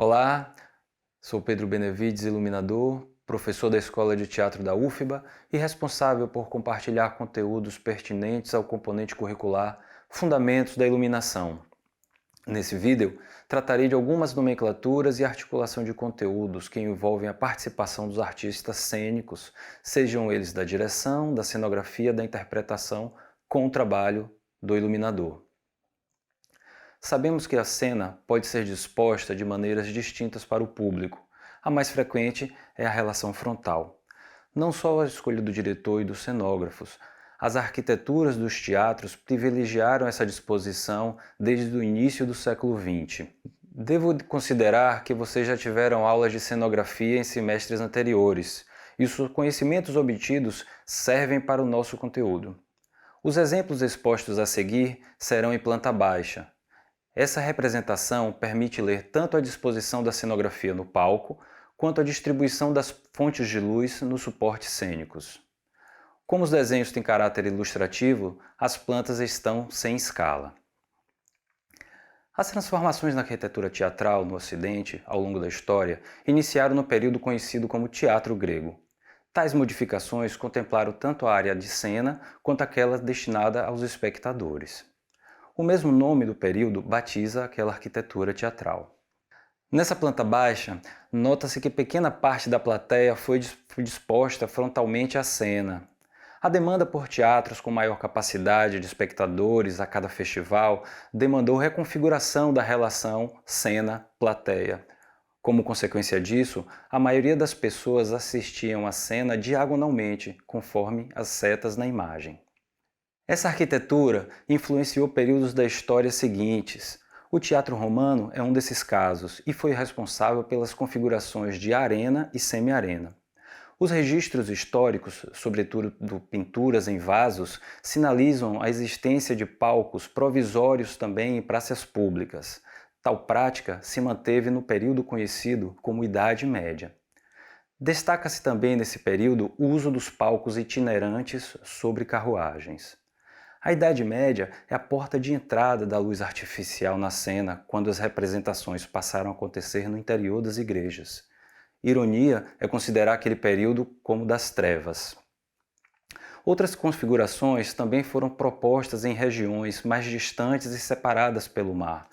Olá, sou Pedro Benevides, iluminador, professor da Escola de Teatro da UFBA e responsável por compartilhar conteúdos pertinentes ao componente curricular Fundamentos da Iluminação. Nesse vídeo, tratarei de algumas nomenclaturas e articulação de conteúdos que envolvem a participação dos artistas cênicos, sejam eles da direção, da cenografia, da interpretação, com o trabalho do iluminador. Sabemos que a cena pode ser disposta de maneiras distintas para o público. A mais frequente é a relação frontal. Não só a escolha do diretor e dos cenógrafos. As arquiteturas dos teatros privilegiaram essa disposição desde o início do século XX. Devo considerar que vocês já tiveram aulas de cenografia em semestres anteriores, e os conhecimentos obtidos servem para o nosso conteúdo. Os exemplos expostos a seguir serão em planta baixa. Essa representação permite ler tanto a disposição da cenografia no palco, quanto a distribuição das fontes de luz nos suportes cênicos. Como os desenhos têm caráter ilustrativo, as plantas estão sem escala. As transformações na arquitetura teatral no Ocidente, ao longo da história, iniciaram no período conhecido como Teatro Grego. Tais modificações contemplaram tanto a área de cena, quanto aquela destinada aos espectadores. O mesmo nome do período batiza aquela arquitetura teatral. Nessa planta baixa, nota-se que pequena parte da plateia foi disposta frontalmente à cena. A demanda por teatros com maior capacidade de espectadores a cada festival demandou reconfiguração da relação cena-plateia. Como consequência disso, a maioria das pessoas assistiam à cena diagonalmente, conforme as setas na imagem. Essa arquitetura influenciou períodos da história seguintes. O teatro romano é um desses casos e foi responsável pelas configurações de arena e semi-arena. Os registros históricos, sobretudo pinturas em vasos, sinalizam a existência de palcos provisórios também em praças públicas. Tal prática se manteve no período conhecido como Idade Média. Destaca-se também nesse período o uso dos palcos itinerantes sobre carruagens. A Idade Média é a porta de entrada da luz artificial na cena quando as representações passaram a acontecer no interior das igrejas. Ironia é considerar aquele período como das trevas. Outras configurações também foram propostas em regiões mais distantes e separadas pelo mar.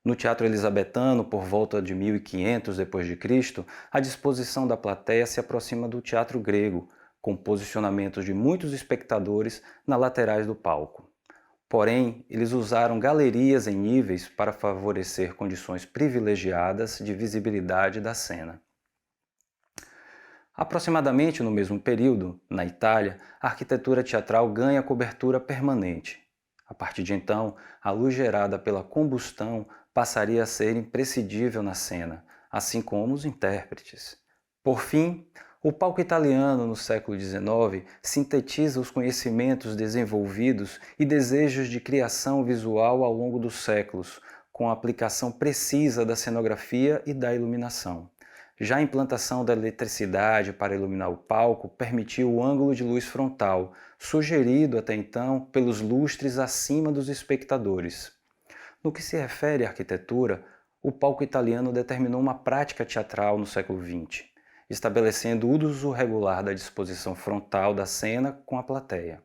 No teatro elisabetano, por volta de 1500 d.C., a disposição da plateia se aproxima do teatro grego, com posicionamentos de muitos espectadores nas laterais do palco. Porém, eles usaram galerias em níveis para favorecer condições privilegiadas de visibilidade da cena. Aproximadamente no mesmo período, na Itália, a arquitetura teatral ganha cobertura permanente. A partir de então, a luz gerada pela combustão passaria a ser imprescindível na cena, assim como os intérpretes. Por fim, o palco italiano no século XIX sintetiza os conhecimentos desenvolvidos e desejos de criação visual ao longo dos séculos, com a aplicação precisa da cenografia e da iluminação. Já a implantação da eletricidade para iluminar o palco permitiu o ângulo de luz frontal, sugerido até então pelos lustres acima dos espectadores. No que se refere à arquitetura, o palco italiano determinou uma prática teatral no século XX, estabelecendo o uso regular da disposição frontal da cena com a plateia.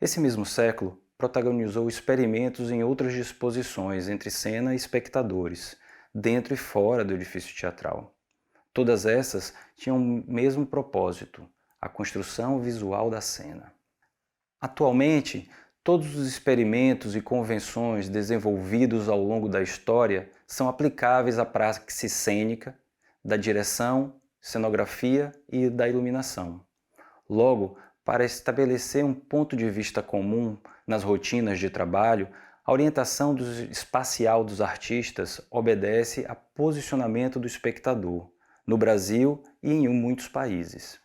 Esse mesmo século protagonizou experimentos em outras disposições entre cena e espectadores, dentro e fora do edifício teatral. Todas essas tinham o mesmo propósito, a construção visual da cena. Atualmente, todos os experimentos e convenções desenvolvidos ao longo da história são aplicáveis à praxe cênica, da direção, cenografia e da iluminação. Logo, para estabelecer um ponto de vista comum nas rotinas de trabalho, a orientação espacial dos artistas obedece a posicionamento do espectador, no Brasil e em muitos países.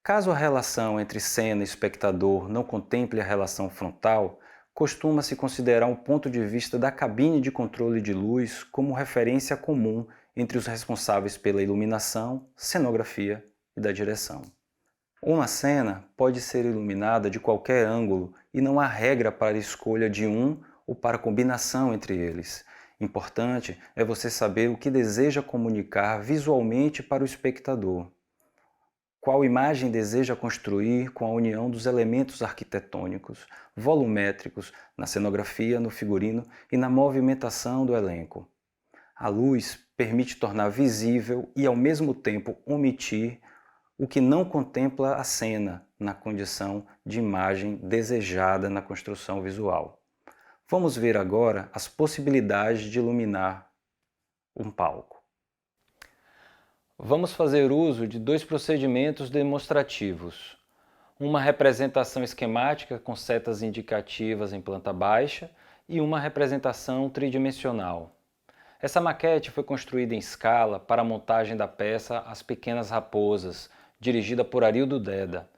Caso a relação entre cena e espectador não contemple a relação frontal, costuma-se considerar um ponto de vista da cabine de controle de luz como referência comum entre os responsáveis pela iluminação, cenografia e da direção. Uma cena pode ser iluminada de qualquer ângulo e não há regra para a escolha de um ou para a combinação entre eles. Importante é você saber o que deseja comunicar visualmente para o espectador. Qual imagem deseja construir com a união dos elementos arquitetônicos, volumétricos, na cenografia, no figurino e na movimentação do elenco. A luz permite tornar visível e, ao mesmo tempo, omitir o que não contempla a cena na condição de imagem desejada na construção visual. Vamos ver agora as possibilidades de iluminar um palco. Vamos fazer uso de dois procedimentos demonstrativos. Uma representação esquemática com setas indicativas em planta baixa e uma representação tridimensional. Essa maquete foi construída em escala para a montagem da peça As Pequenas Raposas, dirigida por Arildo Deda.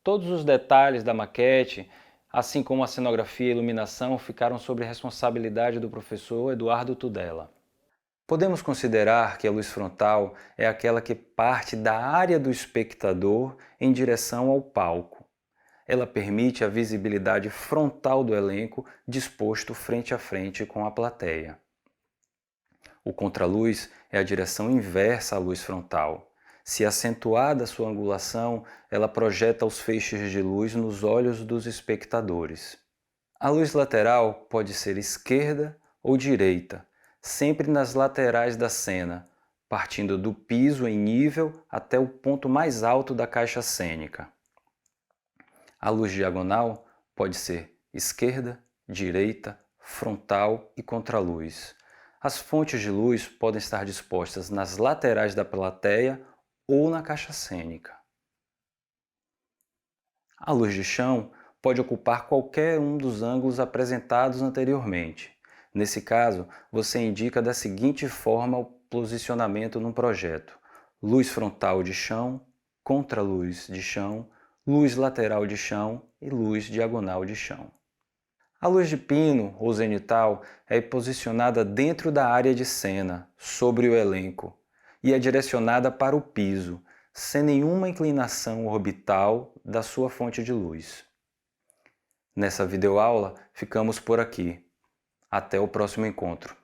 Todos os detalhes da maquete, assim como a cenografia e iluminação, ficaram sob responsabilidade do professor Eduardo Tudela. Podemos considerar que a luz frontal é aquela que parte da área do espectador em direção ao palco. Ela permite a visibilidade frontal do elenco disposto frente a frente com a plateia. O contraluz é a direção inversa à luz frontal. Se acentuada sua angulação, ela projeta os feixes de luz nos olhos dos espectadores. A luz lateral pode ser esquerda ou direita, sempre nas laterais da cena, partindo do piso em nível até o ponto mais alto da caixa cênica. A luz diagonal pode ser esquerda, direita, frontal e contraluz. As fontes de luz podem estar dispostas nas laterais da plateia ou na caixa cênica. A luz de chão pode ocupar qualquer um dos ângulos apresentados anteriormente. Nesse caso, você indica da seguinte forma o posicionamento num projeto: luz frontal de chão, contraluz de chão, luz lateral de chão e luz diagonal de chão. A luz de pino ou zenital é posicionada dentro da área de cena, sobre o elenco, e é direcionada para o piso, sem nenhuma inclinação orbital da sua fonte de luz. Nessa videoaula, ficamos por aqui. Até o próximo encontro.